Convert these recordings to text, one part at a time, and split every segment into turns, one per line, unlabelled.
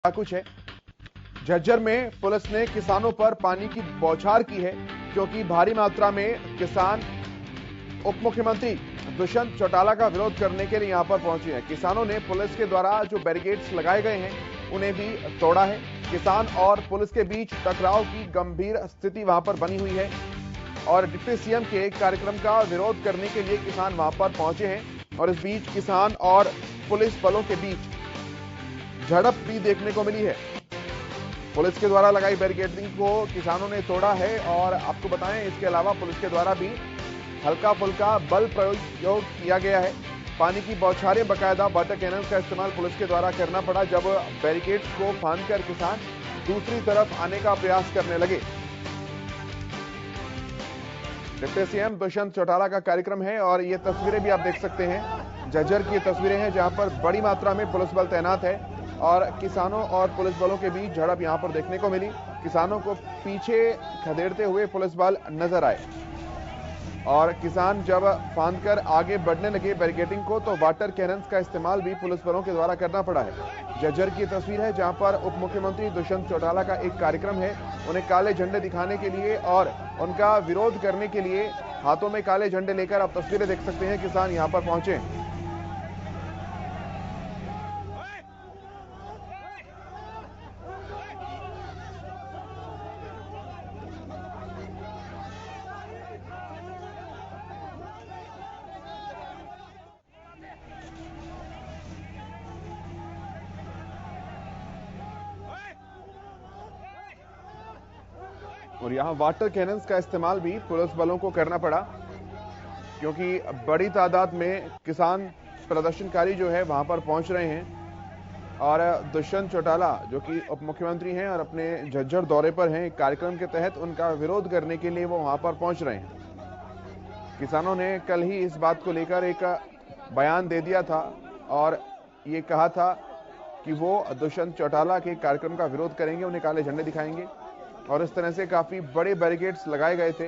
क्या कुछ है। झज्जर में पुलिस ने किसानों पर पानी की बौछार की है क्योंकि भारी मात्रा में किसान उप मुख्यमंत्री दुष्यंत चौटाला का विरोध करने के लिए यहां पर पहुंचे हैं। किसानों ने पुलिस के द्वारा जो बैरिकेड्स लगाए गए हैं उन्हें भी तोड़ा है। किसान और पुलिस के बीच टकराव की गंभीर स्थिति वहां पर बनी हुई है और डिप्टी सीएम के कार्यक्रम का विरोध करने के लिए किसान वहां पर पहुंचे हैं और इस बीच किसान और पुलिस बलों के बीच झड़प भी देखने को मिली है। पुलिस के द्वारा लगाई बैरिकेडिंग को किसानों ने तोड़ा है और आपको बताएं इसके अलावा पुलिस के द्वारा भी हल्का फुल्का बल प्रयोग किया गया है। पानी की बौछारें बकायदा वाटर कैनन का इस्तेमाल पुलिस के द्वारा करना पड़ा जब बैरिकेड्स को फांदकर किसान दूसरी तरफ आने का प्रयास करने लगे। डिप्टी सीएम दुष्यंत चौटाला का कार्यक्रम है और ये तस्वीरें भी आप देख सकते हैं। झज्जर की तस्वीरें हैं जहां पर बड़ी मात्रा में पुलिस बल तैनात है और किसानों और पुलिस बलों के बीच झड़प यहां पर देखने को मिली। किसानों को पीछे खदेड़ते हुए पुलिस बल नजर आए और किसान जब फांदकर आगे बढ़ने लगे बैरिकेडिंग को तो वाटर कैनन्स का इस्तेमाल भी पुलिस बलों के द्वारा करना पड़ा है। झज्जर की तस्वीर है जहां पर उप मुख्यमंत्री दुष्यंत चौटाला का एक कार्यक्रम है। उन्हें काले झंडे दिखाने के लिए और उनका विरोध करने के लिए हाथों में काले झंडे लेकर आप तस्वीरें देख सकते हैं। किसान यहां पर पहुंचे। और यहां वाटर कैनन्स का इस्तेमाल भी पुलिस बलों को करना पड़ा क्योंकि बड़ी तादाद में किसान प्रदर्शनकारी जो है वहां पर पहुंच रहे हैं और दुष्यंत चौटाला जो कि उप मुख्यमंत्री हैं और अपने झज्जर दौरे पर हैं, कार्यक्रम के तहत उनका विरोध करने के लिए वो वहां पर पहुंच रहे हैं। किसानों ने कल ही इस बात को लेकर एक बयान दे दिया था और ये कहा था कि वो दुष्यंत चौटाला के कार्यक्रम का विरोध करेंगे, उन्हें काले झंडे दिखाएंगे और इस तरह से काफी बड़े बैरिकेड्स लगाए गए थे।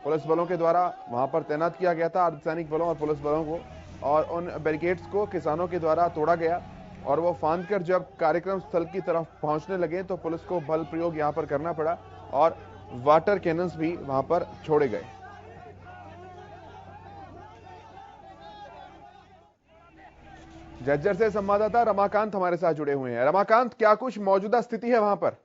पुलिस बलों के द्वारा वहां पर तैनात किया गया था अर्धसैनिक बलों और पुलिस बलों को और उन बैरिकेड्स को किसानों के द्वारा तोड़ा गया और वो फांदकर जब कार्यक्रम स्थल की तरफ पहुंचने लगे तो पुलिस को बल प्रयोग यहां पर करना पड़ा और वाटर कैनन्स भी वहां पर छोड़े गए। झज्जर से संवाददाता रमाकांत हमारे साथ जुड़े हुए हैं। रमाकांत, क्या कुछ मौजूदा स्थिति है वहां पर?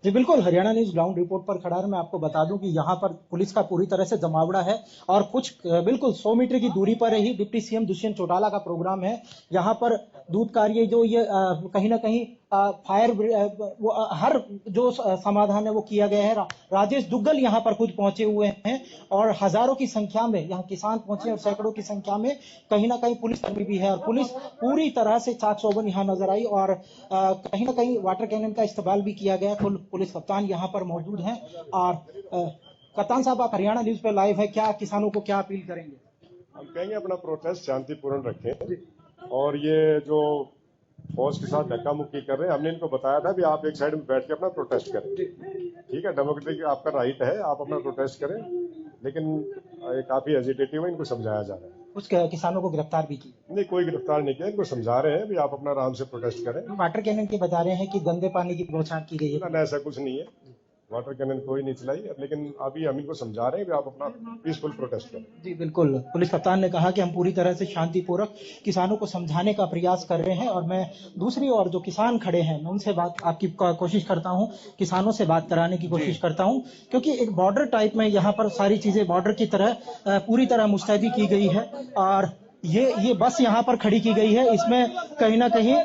जी बिल्कुल, हरियाणा न्यूज ग्राउंड रिपोर्ट पर खड़ा है। मैं आपको बता दूं कि यहाँ पर पुलिस का पूरी तरह से जमावड़ा है और कुछ बिल्कुल 100 मीटर की दूरी पर ही डिप्टी सीएम दुष्यंत चौटाला का प्रोग्राम है। यहाँ पर दूध कार्य जो ये कहीं ना कहीं फायर वो हर जो समाधान है वो किया गया है। राजेश दुग्गल यहाँ पर खुद पहुंचे हुए हैं और हजारों की संख्या में यहाँ किसान पहुंचे और सैकड़ों की संख्या में कहीं ना कहीं पुलिस कर्मी भी है और पुलिस पूरी तरह से चाक चौबंद यहाँ नजर आई और कहीं ना कहीं वाटर कैनन का इस्तेमाल भी किया गया। पुलिस कप्तान यहाँ पर मौजूद हैं और कप्तान साहब, आप हरियाणा न्यूज पे लाइव है, क्या किसानों को क्या अपील करेंगे?
हम कहेंगे अपना प्रोटेस्ट शांतिपूर्ण रखें और ये जो फौज के साथ धक्का मुक्की कर रहे हैं, हमने इनको बताया था भी आप एक साइड में बैठ के अपना प्रोटेस्ट करें। ठीक है, डेमोक्रेटिक आपका राइट है, आप अपना प्रोटेस्ट करें, लेकिन ये काफी एजिटेटिव है, इनको समझाया जा रहा है।
कुछ किसानों को गिरफ्तार भी की?
नहीं, कोई गिरफ्तार नहीं किया, इनको समझा रहे हैं भी आप अपना आराम से प्रोटेस्ट करें।
वाटर कैनन के बता रहे हैं कि गंदे पानी की बौछार की गई है।
ना, ऐसा कुछ नहीं है, वाटर कैनन कोई नहीं चलाई, लेकिन अभी हम इनको समझा रहे हैं कि आप अपना पीसफुल प्रोटेस्ट करें।
जी बिल्कुल, पुलिस कप्तान ने कहा कि हम पूरी तरह से शांतिपूर्वक किसानों को समझाने का प्रयास कर रहे हैं और मैं दूसरी ओर जो किसान खड़े हैं मैं उनसे बात आपकी कोशिश करता हूं, किसानों से बात कराने की कोशिश करता हूं क्योंकि एक बॉर्डर टाइप में यहाँ पर सारी चीजें बॉर्डर की तरह पूरी तरह मुस्तैदी की गई है और ये बस यहाँ पर खड़ी की गई है। इसमें कहीं ना कहीं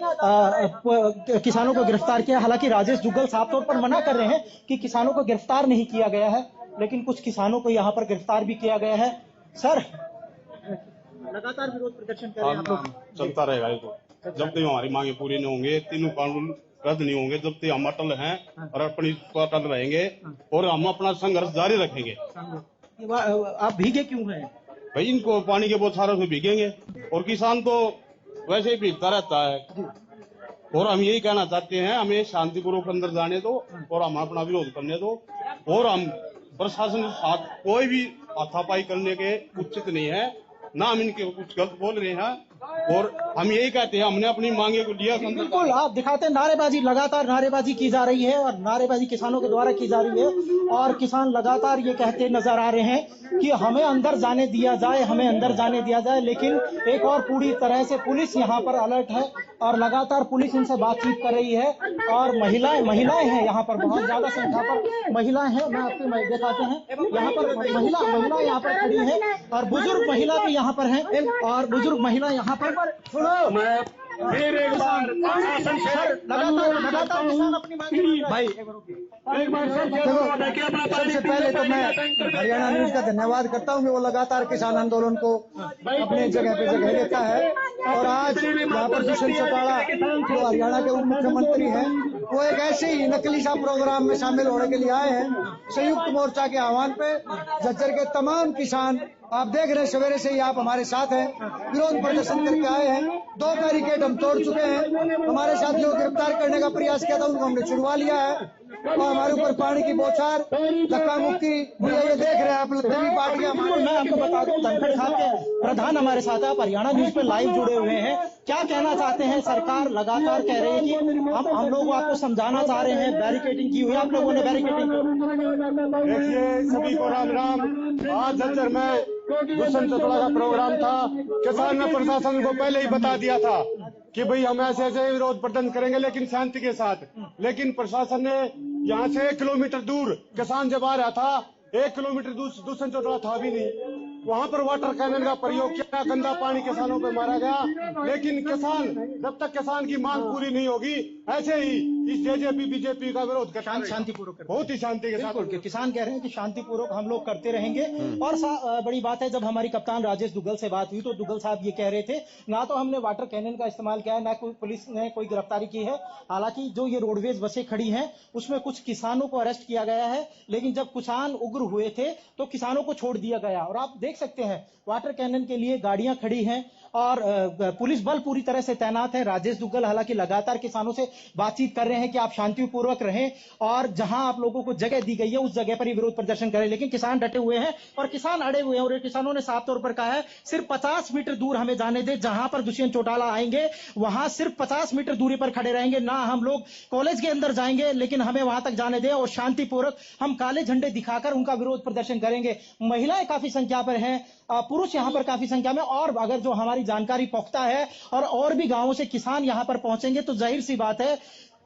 किसानों को गिरफ्तार किया। हालांकि राजेश दुग्गल साफ तौर पर मना कर रहे हैं कि किसानों को गिरफ्तार नहीं किया गया है, लेकिन कुछ किसानों को यहाँ पर गिरफ्तार भी किया गया है। सर, लगातार विरोध प्रदर्शन कर रहे हैं आप लोग?
चलता रहेगा ये तो जब तक हमारी मांगे पूरी नहीं होंगे, तीनों कानून रद्द नहीं होंगे, जब तक हम अटल हैं और अपनी अटल रहेंगे और हम अपना संघर्ष जारी रखेंगे।
आप भीगे क्यों हैं?
भाई इनको पानी के बौछारों से भीगेंगे और किसान तो वैसे ही भीगता रहता है और हम यही कहना चाहते हैं, हमें शांतिपूर्वक अंदर जाने दो और हम अपना विरोध करने दो और हम प्रशासन के साथ कोई भी हाथापाई करने के उचित नहीं है, ना हम इनके कुछ गलत बोल रहे हैं और हम यही कहते हैं, हमने अपनी मांगे को लिया।
बिल्कुल, आप दिखाते हैं नारेबाजी, लगातार नारेबाजी की जा रही है और नारेबाजी किसानों के द्वारा की जा रही है और किसान लगातार ये कहते नजर आ रहे हैं कि हमें अंदर जाने दिया जाए, हमें अंदर जाने दिया जाए। लेकिन एक और पूरी तरह से पुलिस यहाँ पर अलर्ट है और लगातार पुलिस इनसे बातचीत कर रही है और महिलाएं हैं यहाँ पर, बहुत ज्यादा संख्या पर महिलाएं हैं। मैं आपको दिखाते हैं यहाँ पर महिला यहाँ पर खड़ी है और बुजुर्ग महिला भी यहाँ पर है और बुजुर्ग महिला यहाँ पर सुनो, मैं फिर एक बार लगातार किसान अपनी मांग भाई एक बार सबसे पहले तो मैं हरियाणा न्यूज का धन्यवाद करता हूं कि वो लगातार किसान आंदोलन को अपने जगह पे जगह देता है। और आज यहाँ पर दुष्यंत चौटाला जो हरियाणा के उप मुख्यमंत्री हैं, वो एक ऐसे ही नकली सा प्रोग्राम में शामिल होने के लिए आए हैं। संयुक्त मोर्चा के आह्वान पे झज्जर के तमाम किसान, आप देख रहे हैं सवेरे से ही आप हमारे साथ हैं, विरोध प्रदर्शन करके आए हैं। 2 बैरिकेड हम तोड़ चुके हैं, हमारे साथियों को गिरफ्तार करने का प्रयास किया था, उनको हमने छुड़वा लिया है और हमारे ऊपर पानी की बौछार, धक्का मुक्की, ये देख रहे हैं आप सभी पार्टियां। मैं आपको बता दूं, धनखड़ साहब के प्रधान हमारे साथ है, आप हरियाणा न्यूज पे लाइव जुड़े हुए हैं। क्या कहना चाहते हैं? सरकार लगातार कह रही है कि हम लोग आपको समझाना चाह रहे हैं, बैरिकेडिंग की हुई, आप लोगों ने बैरिकेडिंग।
देखिए सभी को राम राम। आज झज्जर में दुष्यंत चौटाला का प्रोग्राम था। किसान ने प्रशासन को पहले ही बता दिया था कि भाई हम ऐसे ऐसे विरोध प्रदर्शन करेंगे लेकिन शांति के साथ। लेकिन प्रशासन ने यहाँ से 1 किलोमीटर दूर किसान जब आ रहा था, 1 किलोमीटर दूर दुष्यंत चौटाला था भी नहीं, वहां पर वाटर कैनन का प्रयोग किया, गंदा पानी किसानों पे मारा गया। लेकिन किसान, जब तक किसान की मांग पूरी नहीं होगी, ऐसे ही इस जेजेपी बीजेपी का विरोध
शांतिपूर्वक,
बहुत ही शांति के साथ।
किसान कह रहे हैं कि शांतिपूर्वक हम लोग करते रहेंगे। और बड़ी बात है, जब हमारी कप्तान राजेश दुग्गल से बात हुई तो दुग्गल साहब ये कह रहे थे, ना तो हमने वाटर कैनन का इस्तेमाल किया है, ना कोई पुलिस ने कोई गिरफ्तारी की है। हालांकि जो ये रोडवेज बसें खड़ी हैं उसमें कुछ किसानों को अरेस्ट किया गया है, लेकिन जब किसान उग्र हुए थे तो किसानों को छोड़ दिया गया। और आप देख सकते हैं वाटर कैनन के लिए गाड़ियां खड़ी हैं और पुलिस बल पूरी तरह से तैनात है। राजेश दुग्गल हालांकि लगातार किसानों से बातचीत कर रहे हैं कि आप शांतिपूर्वक रहें और जहां आप लोगों को जगह दी गई है उस जगह पर ही विरोध प्रदर्शन करें। लेकिन किसान डटे हुए हैं और किसान अड़े हुए हैं और किसानों ने साफ तौर पर कहा है सिर्फ 50 मीटर दूर हमें जाने दे, जहां पर दुष्यंत चौटाला आएंगे वहां सिर्फ 50 मीटर दूरी पर खड़े रहेंगे, ना हम लोग कॉलेज के अंदर जाएंगे, लेकिन हमें वहां तक जाने दें और शांतिपूर्वक हम काले झंडे दिखाकर उनका विरोध प्रदर्शन करेंगे। महिलाएं काफी संख्या पर हैं, पुरुष यहां पर काफी संख्या में, और अगर जो हमारी जानकारी पुख्ता है और भी गांवों से किसान यहां पर पहुंचेंगे तो जाहिर सी बात है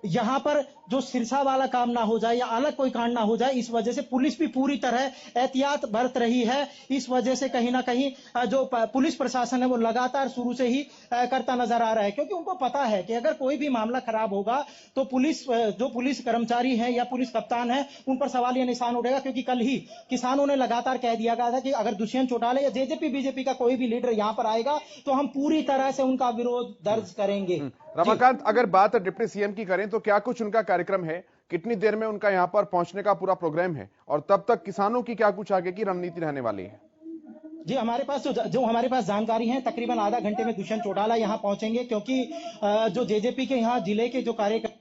यहां पर जो सिरसा वाला काम ना हो जाए या अलग कोई कांड ना हो जाए, इस वजह से पुलिस भी पूरी तरह एहतियात बरत रही है। इस वजह से कहीं ना कहीं जो पुलिस प्रशासन है वो लगातार शुरू से ही करता नजर आ रहा है, क्योंकि उनको पता है कि अगर कोई भी मामला खराब होगा तो जो पुलिस कर्मचारी हैं या पुलिस कप्तान है उन पर सवालिया निशान उठेगा। क्योंकि कल ही किसानों ने लगातार कह दिया गया था कि अगर दुष्यंत चौटाला या जेजेपी बीजेपी का कोई भी लीडर यहां पर आएगा तो हम पूरी तरह से उनका विरोध दर्ज करेंगे।
रमाकांत, अगर बात डिप्टी सीएम की करें तो क्या कुछ उनका कार्यक्रम है, कितनी देर में उनका यहां पर पहुंचने का पूरा प्रोग्राम है और तब तक किसानों की क्या कुछ आगे की रणनीति रहने वाली है?
जी, हमारे पास जो हमारे पास जानकारी है तकरीबन आधा घंटे में दुष्यंत चौटाला यहां पहुंचेंगे, क्योंकि जो जेजेपी के यहां जिले के जो कार्यकर्ता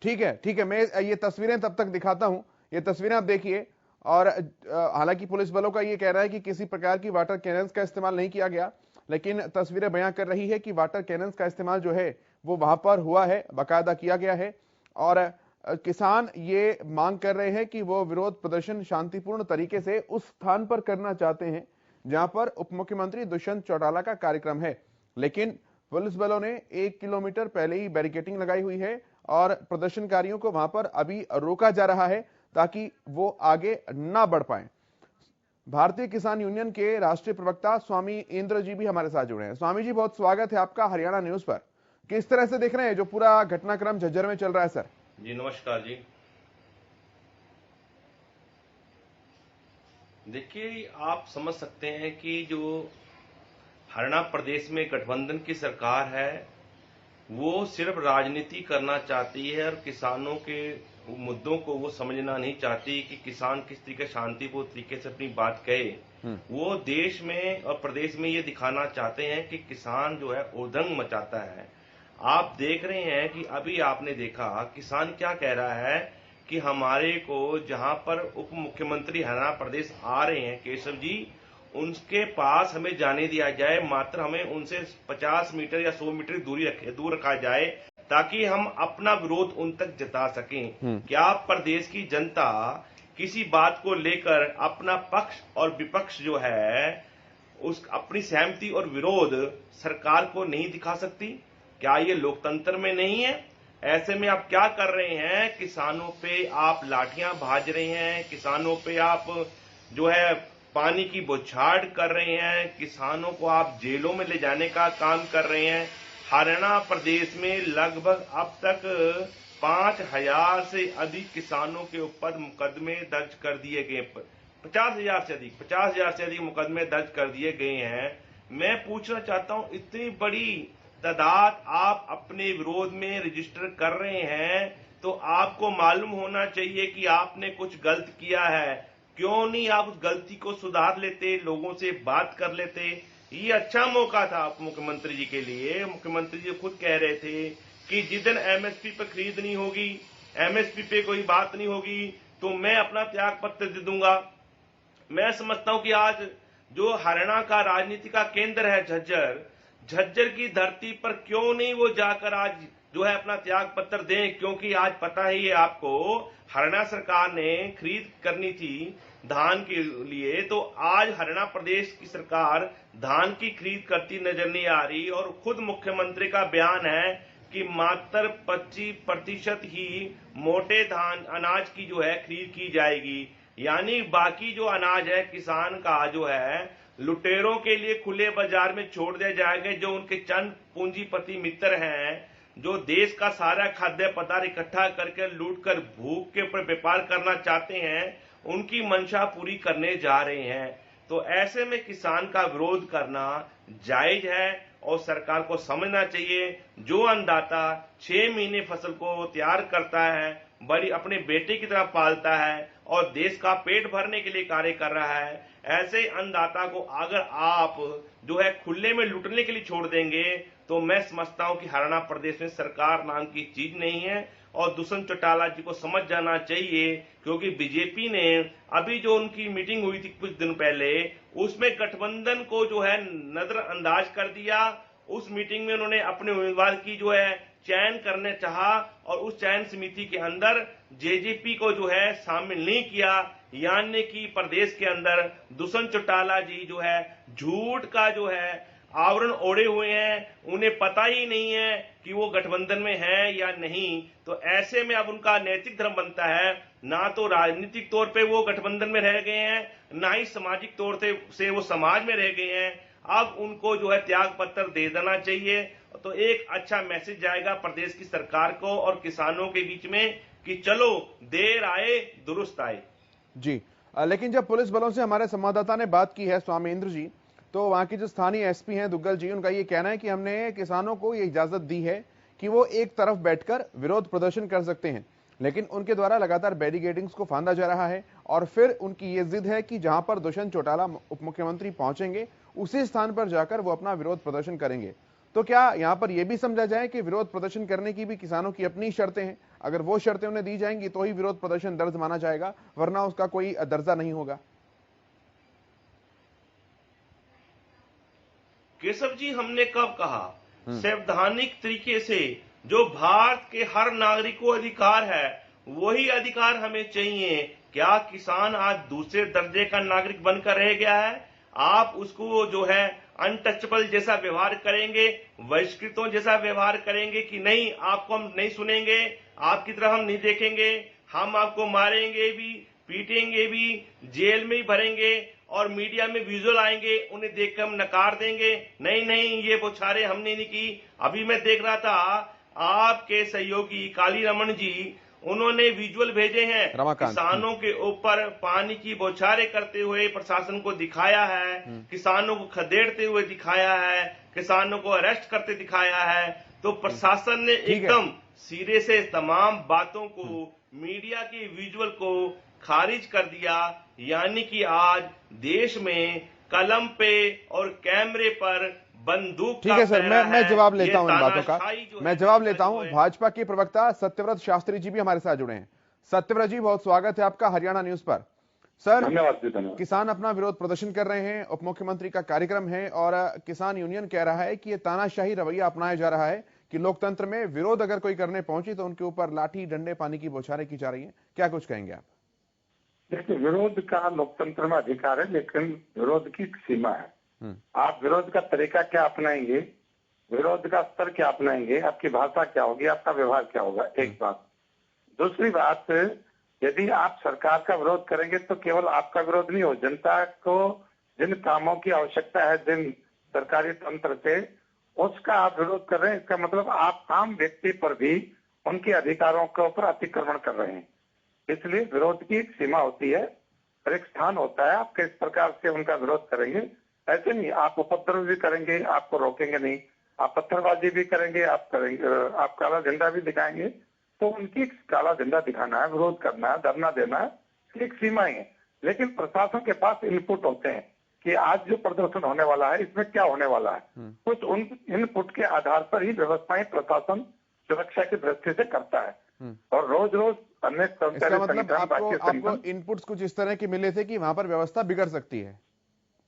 ठीक है, मैं ये तस्वीरें तब तक दिखाता हूं। ये तस्वीरें आप देखिए। और हालांकि पुलिस बलों का ये कहना है कि किसी प्रकार की वाटर कैनन्स का इस्तेमाल नहीं किया गया, लेकिन तस्वीरें बयां कर रही है कि वाटर कैनन्स का इस्तेमाल जो है वो वहां पर हुआ है, बाकायदा किया गया है। और किसान ये मांग कर रहे हैं कि वो विरोध प्रदर्शन शांतिपूर्ण तरीके से उस स्थान पर करना चाहते हैं जहां पर उप मुख्यमंत्री दुष्यंत चौटाला का कार्यक्रम है। लेकिन पुलिस बलों ने 1 किलोमीटर पहले ही बैरिकेडिंग लगाई हुई है और प्रदर्शनकारियों को वहां पर अभी रोका जा रहा है ताकि वो आगे ना बढ़ पाए। भारतीय किसान यूनियन के राष्ट्रीय प्रवक्ता स्वामी इंद्र जी भी हमारे साथ जुड़े हैं। स्वामी जी, बहुत स्वागत है आपका हरियाणा न्यूज पर। किस तरह से देख रहे हैं जो पूरा घटनाक्रम झज्जर में चल रहा है? सर
जी नमस्कार जी। देखिए, आप समझ सकते हैं कि जो हरियाणा प्रदेश में गठबंधन की सरकार है वो सिर्फ राजनीति करना चाहती है और किसानों के मुद्दों को वो समझना नहीं चाहती कि किसान किस तरीके शांतिपूर्ण तरीके से अपनी बात कहे। वो देश में और प्रदेश में ये दिखाना चाहते हैं कि किसान जो है उदंग मचाता है। आप देख रहे हैं कि अभी आपने देखा किसान क्या कह रहा है कि हमारे को जहां पर उप मुख्यमंत्री हरियाणा प्रदेश आ रहे हैं केशव जी, उनके पास हमें जाने दिया जाए, मात्र हमें उनसे 50 मीटर या 100 मीटर दूर रखा जाए ताकि हम अपना विरोध उन तक जता सकें। क्या प्रदेश की जनता किसी बात को लेकर अपना पक्ष और विपक्ष जो है उस अपनी सहमति और विरोध सरकार को नहीं दिखा सकती? क्या ये लोकतंत्र में नहीं है? ऐसे में आप क्या कर रहे हैं? किसानों पे आप लाठियां भाज रहे हैं, किसानों पे आप जो है पानी की बौछार कर रहे हैं, किसानों को आप जेलों में ले जाने का काम कर रहे हैं। हरियाणा प्रदेश में लगभग अब तक 5000 से अधिक किसानों के ऊपर मुकदमे दर्ज कर दिए गए, 50,000 से अधिक मुकदमे दर्ज कर दिए गए हैं। मैं पूछना चाहता हूं, इतनी बड़ी तादाद आप अपने विरोध में रजिस्टर कर रहे हैं तो आपको मालूम होना चाहिए कि आपने कुछ गलत किया है। क्यों नहीं आप उस गलती को सुधार लेते, लोगों से बात कर लेते? ये अच्छा मौका था उप मुख्यमंत्री जी के लिए। मुख्यमंत्री जी खुद कह रहे थे कि जिस दिन एमएसपी पर खरीद नहीं होगी, एमएसपी पे कोई बात नहीं होगी तो मैं अपना त्याग पत्र दे दूंगा। मैं समझता हूं कि आज जो हरियाणा का राजनीति का केंद्र है झज्जर की धरती पर क्यों नहीं वो जाकर आज जो है अपना त्याग पत्र दें, क्योंकि आज पता ही है आपको हरियाणा सरकार ने खरीद करनी थी धान के लिए, तो आज हरियाणा प्रदेश की सरकार धान की खरीद करती नजर नहीं आ रही और खुद मुख्यमंत्री का बयान है कि मात्र 25% ही मोटे धान अनाज की जो है खरीद की जाएगी, यानी बाकी जो अनाज है किसान का जो है लुटेरों के लिए खुले बाजार में छोड़ दिया जाएगा। जो उनके चंद पूंजीपति मित्र हैं जो देश का सारा खाद्य पदार्थ इकट्ठा करके लूट कर भूख के ऊपर व्यापार करना चाहते हैं, उनकी मंशा पूरी करने जा रहे हैं। तो ऐसे में किसान का विरोध करना जायज है और सरकार को समझना चाहिए जो अन्नदाता 6 महीने फसल को तैयार करता है, बड़ी अपने बेटे की तरह पालता है और देश का पेट भरने के लिए कार्य कर रहा है, ऐसे अन्नदाता को अगर आप जो है खुले में लूटने के लिए छोड़ देंगे तो मैं समझता हूं कि हरियाणा प्रदेश में सरकार नाम की चीज नहीं है। और दुष्यंत चौटाला जी को समझ जाना चाहिए, क्योंकि बीजेपी ने अभी जो उनकी मीटिंग हुई थी कुछ दिन पहले, उसमें गठबंधन को जो है नजरअंदाज कर दिया। उस मीटिंग में उन्होंने अपने उम्मीदवार की जो है चयन करने चाहा और उस चयन समिति के अंदर जेजेपी को जो है शामिल नहीं किया, यानी कि प्रदेश के अंदर दुष्यंत चौटाला जी जो है झूठ का जो है आवरण ओढ़े हुए हैं, उन्हें पता ही नहीं है कि वो गठबंधन में है या नहीं। तो ऐसे में अब उनका नैतिक धर्म बनता है, ना तो राजनीतिक तौर पे वो गठबंधन में रह गए हैं, ना ही सामाजिक तौर से वो समाज में रह गए हैं। अब उनको जो है त्याग पत्र दे देना चाहिए, तो एक अच्छा मैसेज जाएगा प्रदेश की सरकार को और किसानों के बीच में कि चलो देर आए दुरुस्त आए।
जी, लेकिन जब पुलिस बलों से हमारे संवाददाता ने बात की है स्वामेंद्र जी, तो वहां के जो स्थानीय एसपी हैं दुग्गल जी, उनका ये कहना है कि हमने किसानों को ये इजाजत दी है कि वो एक तरफ बैठकर विरोध प्रदर्शन कर सकते हैं, लेकिन उनके द्वारा लगातार बैरिकेडिंग्स को फांदा जा रहा है और फिर उनकी ये जिद है कि जहां पर दुष्यंत चौटाला उप मुख्यमंत्री पहुंचेंगे उसी स्थान पर जाकर वो अपना विरोध प्रदर्शन करेंगे। तो क्या यहां पर यह भी समझा जाए कि विरोध प्रदर्शन करने की भी किसानों की अपनी शर्तें हैं, अगर वो शर्तें उन्हें दी जाएंगी तो ही विरोध प्रदर्शन दर्ज माना जाएगा, वरना उसका कोई दर्जा नहीं होगा?
केशव जी, हमने कब कहा? संवैधानिक तरीके से जो भारत के हर नागरिक को अधिकार है वही अधिकार हमें चाहिए। क्या किसान आज दूसरे दर्जे का नागरिक बनकर रह गया है? आप उसको जो है अनटचेबल जैसा व्यवहार करेंगे, बहिष्कृतों जैसा व्यवहार करेंगे कि नहीं, आपको हम नहीं सुनेंगे, आपकी तरफ हम नहीं देखेंगे, हम आपको मारेंगे भी, पीटेंगे भी, जेल में ही भरेंगे और मीडिया में विजुअल आएंगे, उन्हें देखकर हम नकार देंगे। नहीं नहीं, ये बौछारें हमने नहीं की। अभी मैं देख रहा था आपके सहयोगी काली रमन जी, उन्होंने विजुअल भेजे हैं, किसानों के ऊपर पानी की बौछारें करते हुए प्रशासन को दिखाया है, किसानों को खदेड़ते हुए दिखाया है, किसानों को अरेस्ट करते दिखाया है। तो प्रशासन ने एकदम सिरे से तमाम बातों को, मीडिया की विजुअल को खारिज कर दिया, यानी कि आज देश में कलम पे और कैमरे पर बंदूक।
ठीक है सर, मैं जवाब लेता हूं इन बातों का, मैं जवाब लेता हूं। भाजपा के प्रवक्ता सत्यव्रत शास्त्री जी भी हमारे साथ जुड़े हैं। सत्यव्रत जी, बहुत स्वागत है आपका हरियाणा न्यूज पर। सर,
धन्यवाद जी, धन्यवाद।
किसान अपना विरोध प्रदर्शन कर रहे हैं, उप मुख्यमंत्री का कार्यक्रम है और किसान यूनियन कह रहा है कि ये तानाशाही रवैया अपनाया जा रहा है कि लोकतंत्र में विरोध अगर कोई करने पहुंची तो उनके ऊपर लाठी डंडे पानी की बौछारें की जा रही है। क्या कुछ कहेंगे आप?
देखिए, विरोध का लोकतंत्र में अधिकार है, लेकिन विरोध की सीमा है। आप विरोध का तरीका क्या अपनाएंगे, विरोध का स्तर क्या अपनाएंगे, आपकी भाषा क्या होगी, आपका व्यवहार क्या होगा, एक बात। दूसरी बात, यदि आप सरकार का विरोध करेंगे तो केवल आपका विरोध नहीं हो, जनता को जिन कामों की आवश्यकता है, जिन सरकारी तंत्र से, उसका आप विरोध कर रहे हैं। इसका मतलब आप आम व्यक्ति पर भी उनके अधिकारों के ऊपर अतिक्रमण कर रहे हैं। इसलिए विरोध की एक सीमा होती है और एक स्थान होता है। आप किस प्रकार से उनका विरोध करेंगे, ऐसे नहीं आप उपद्रव भी करेंगे, आपको रोकेंगे नहीं, आप पत्थरबाजी भी करेंगे, आप काला झंडा भी दिखाएंगे, तो उनकी काला झंडा दिखाना है, विरोध करना है, धरना देना है, एक सीमाएं है। लेकिन प्रशासन के पास इनपुट होते हैं कि आज जो प्रदर्शन होने वाला है इसमें क्या होने वाला है। कुछ उन इनपुट के आधार पर ही व्यवस्थाएं प्रशासन सुरक्षा की दृष्टि से करता है। और रोज रोज अन्य
इसका मतलब आपको इनपुट्स कुछ इस तरह के मिले थे कि वहां पर व्यवस्था बिगड़ सकती है?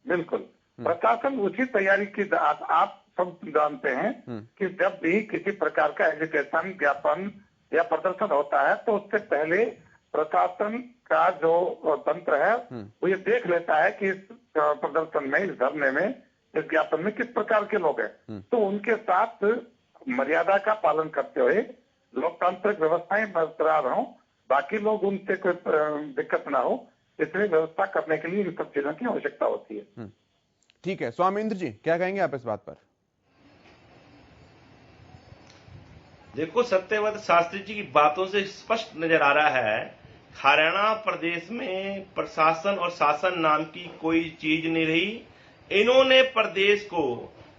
बिल्कुल, प्रशासन उसी तैयारी की, आप सब जानते हैं कि जब भी किसी प्रकार का एजिटेशन, ज्ञापन या प्रदर्शन होता है तो उससे पहले प्रशासन का जो तंत्र है वो ये देख लेता है कि इस प्रदर्शन में, इस धरने में, इस ज्ञापन में किस प्रकार के लोग हैं। तो उनके साथ मर्यादा का पालन करते हुए लोकतांत्रिक व्यवस्थाएं बरकरार हों, बाकी लोग उनसे कोई दिक्कत ना हो, इसलिए व्यवस्था करने के लिए इन सब चीजों की आवश्यकता होती है।
ठीक है, स्वामींद्र जी, क्या कहेंगे आप इस बात पर?
देखो, सत्यव्रत शास्त्री जी की बातों से स्पष्ट नजर आ रहा है, हरियाणा प्रदेश में प्रशासन और शासन नाम की कोई चीज नहीं रही। इन्होंने प्रदेश को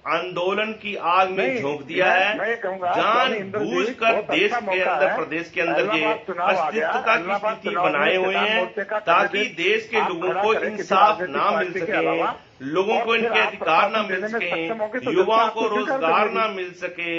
आंदोलन की आग में झोंक दिया है। जानबूझकर देश के अंदर, प्रदेश के अंदर ये अस्तित्वता की स्थिति बनाए हुए हैं ताकि देश के लोगों को इंसाफ ना मिल सके, लोगों को इनके अधिकार ना मिल सके, युवाओं को रोजगार ना मिल सके।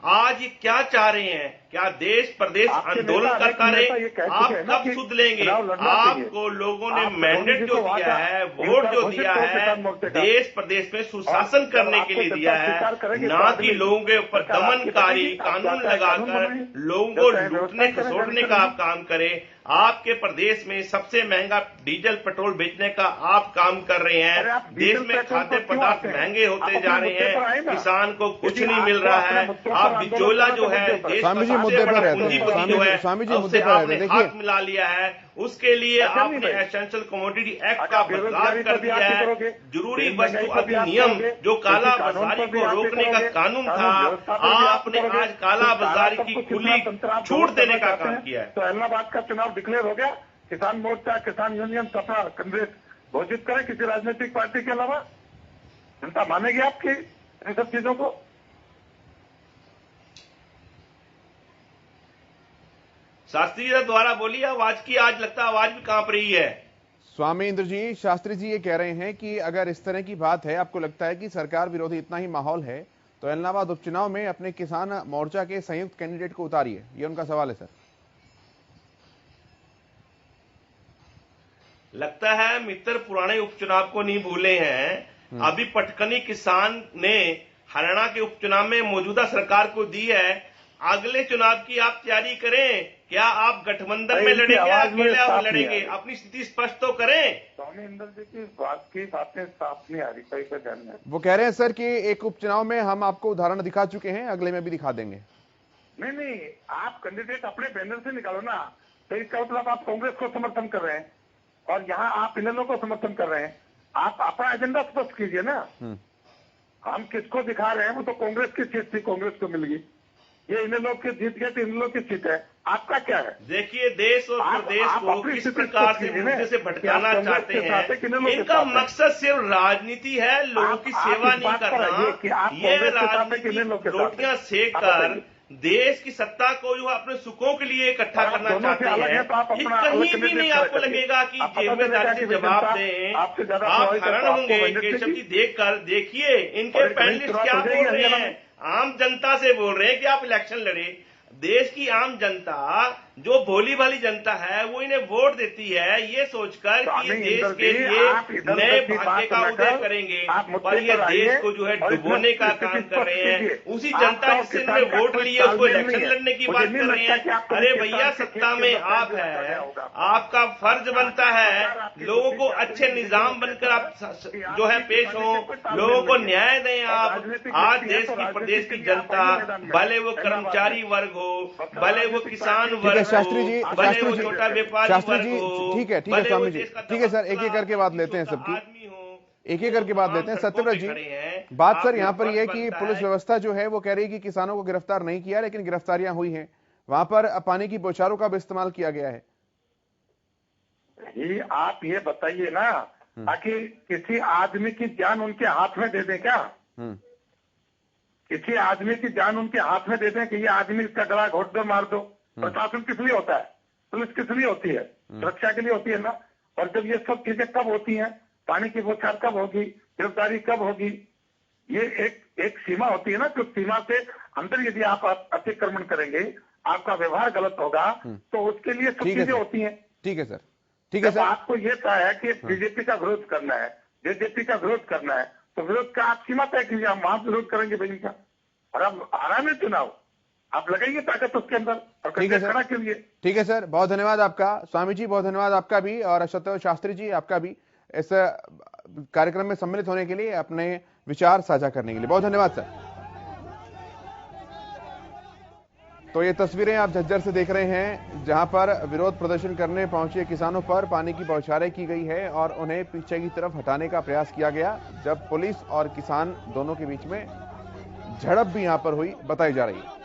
आज ये क्या चाह रहे हैं? क्या देश प्रदेश आंदोलन करता रहे? आप कब सुध लेंगे? आपको लोगों ने मैंडेट जो दिया है, वोट जो दिया है, देश प्रदेश में सुशासन करने के लिए दिया है, ना कि लोगों के ऊपर दमनकारी कानून लगाकर लोगों को लूटने खसोटने का आप काम करें। आपके प्रदेश में सबसे महंगा डीजल पेट्रोल बेचने का आप काम कर रहे हैं। देश में खाद्य पदार्थ महंगे होते जा रहे हैं, किसान को कुछ नहीं मिल रहा है। आप बिचौला जो है, देश का सबसे बड़ा पूंजीपति जो है, उससे आपने हाथ मिला लिया है। उसके लिए आपने एसेंशियल कमोडिटी एक्ट का बदलाव कर दिया है। जरूरी वस्तु अधिनियम जो काला बाजारी को रोकने का कानून था, आपने आज काला बाजारी की खुली छूट देने का काम किया है।
तो इलाहाबाद का चुनाव डिक्लेयर हो गया। किसान मोर्चा, किसान यूनियन सपा कांग्रेस घोषित करें किसी राजनीतिक पार्टी के अलावा, जनता मानेगी आपकी इन सब चीजों को?
शास्त्री जी द्वारा बोली आवाज की, आज लगता है आवाज भी कांप रही है।
स्वामींद्र जी, शास्त्री जी ये कह रहे हैं कि अगर इस तरह की बात है, आपको लगता है कि सरकार विरोधी इतना ही माहौल है, तो इलाहाबाद उपचुनाव में अपने किसान मोर्चा के संयुक्त कैंडिडेट को उतारिए, ये उनका सवाल है। सर,
लगता है मित्र पुराने उपचुनाव को नहीं भूले हैं। अभी पटकनी किसान ने हरियाणा के उपचुनाव में मौजूदा सरकार को दी है। अगले चुनाव की आप तैयारी करें। क्या आप गठबंधन में लड़ेंगे या अकेले लड़ेंगे? अपनी स्थिति स्पष्ट तो करें।
स्वामी इंदर जी की बात की बातें साफ नहीं आ रही, कहीं पे ध्यान में।
वो कह रहे हैं सर कि एक उपचुनाव में हम आपको उदाहरण दिखा चुके हैं, अगले में भी दिखा देंगे।
नहीं, आप कैंडिडेट अपने बैनर से निकालो ना। तो इसका मतलब आप कांग्रेस को समर्थन कर रहे हैं और यहाँ आप इनेलो को समर्थन कर रहे हैं। आप अपना एजेंडा स्पष्ट कीजिए ना। हम किसको दिखा रहे हैं? वो तो कांग्रेस की सीट थी, कांग्रेस को मिल गई। ये इनेलो की जीत गए तो इनेलो की सीट है, आपका क्या है?
देखिए, देश और प्रदेश को किस प्रकार से मुद्दे से भटकाना चाहते हैं। इनका मकसद सिर्फ राजनीति है, लोगों की सेवा नहीं करना। ये राजनीति रोटियां सेक कर देश की सत्ता को जो अपने सुखों के लिए इकट्ठा करना चाहते हैं। कहीं भी नहीं आपको लगेगा कि जिम्मेदारी से जवाब दें। आप हैरान होंगे केशव जी देखकर। देखिए इनके पैनलिस्ट क्या बोल रहे हैं। आम जनता से बोल रहे हैं कि आप इलेक्शन लड़े। देश की आम जनता जो भोली भाली जनता है वो इन्हें वोट देती है ये सोचकर कि ये देश के लिए नए भाग्य का उदय करेंगे, पर ये देश को जो है डुबोने का काम कर रहे हैं। उसी जनता जिससे इन्होंने वोट लिए उसको इलेक्शन लड़ने की बात कर रहे हैं। अरे भैया, सत्ता में आप है, आपका फर्ज बनता है लोगों को अच्छे निजाम बनकर आप जो है पेश हो, लोगों को न्याय दें आप। आज देश की प्रदेश की जनता, भले वो कर्मचारी वर्ग हो, भले वो किसान वर्ग,
शास्त्री जी,
भले वो छोटा व्यापारी
शास्त्री
वर्ग
जी,
हो,
ठीक है स्वामी जी, ठीक है सर, एक एक करके बात लेते हैं सबकी, एक एक करके बात लेते हैं। सत्यव्रत जी, बात सर यहाँ पर यह कि पुलिस व्यवस्था जो है वो कह रही है कि किसानों को गिरफ्तार नहीं किया, लेकिन गिरफ्तारियां हुई हैं, वहां पर पानी की बौछारों का भी इस्तेमाल किया गया है।
ये आप ये बताइए ना, ताकि किसी आदमी की जान उनके हाथ में दे दें क्या? किसी आदमी की जान उनके हाथ में दे दें कि ये आदमी इसका गला घोट दो, मार दो। प्रशासन किस लिए होता है? पुलिस किस लिए होती है? सुरक्षा के लिए होती है ना। और जब ये सब चीजें कब होती हैं, पानी की बौछार कब होगी, गिरफ्तारी कब होगी, ये एक सीमा होती है ना। जो सीमा से अंदर यदि आप अतिक्रमण करेंगे, आपका व्यवहार गलत होगा, तो उसके लिए सब चीजें होती हैं।
ठीक है सर, ठीक है सर।
आपको ये तय है कि बीजेपी का विरोध करना है, जेजेपी का विरोध करना है, तो विरोध का आप सीमा तय कीजिए, हम वहां विरोध करेंगे भाई का। और अब आराम है चुनाव, आप लगाइए ताकत उसके अंदर और खड़ा के लिए।
ठीक है सर, बहुत धन्यवाद आपका स्वामी जी, बहुत धन्यवाद आपका भी, और सत्यव्रत शास्त्री जी आपका भी इस कार्यक्रम में सम्मिलित होने के लिए, अपने विचार साझा करने के लिए बहुत धन्यवाद सर। तो ये तस्वीरें आप झज्जर से देख रहे हैं, जहां पर विरोध प्रदर्शन करने पहुंचे किसानों पर पानी की बौछारें की गई है और उन्हें पीछे की तरफ हटाने का प्रयास किया गया, जब पुलिस और किसान दोनों के बीच में झड़प भी यहां पर हुई बताई जा रही है।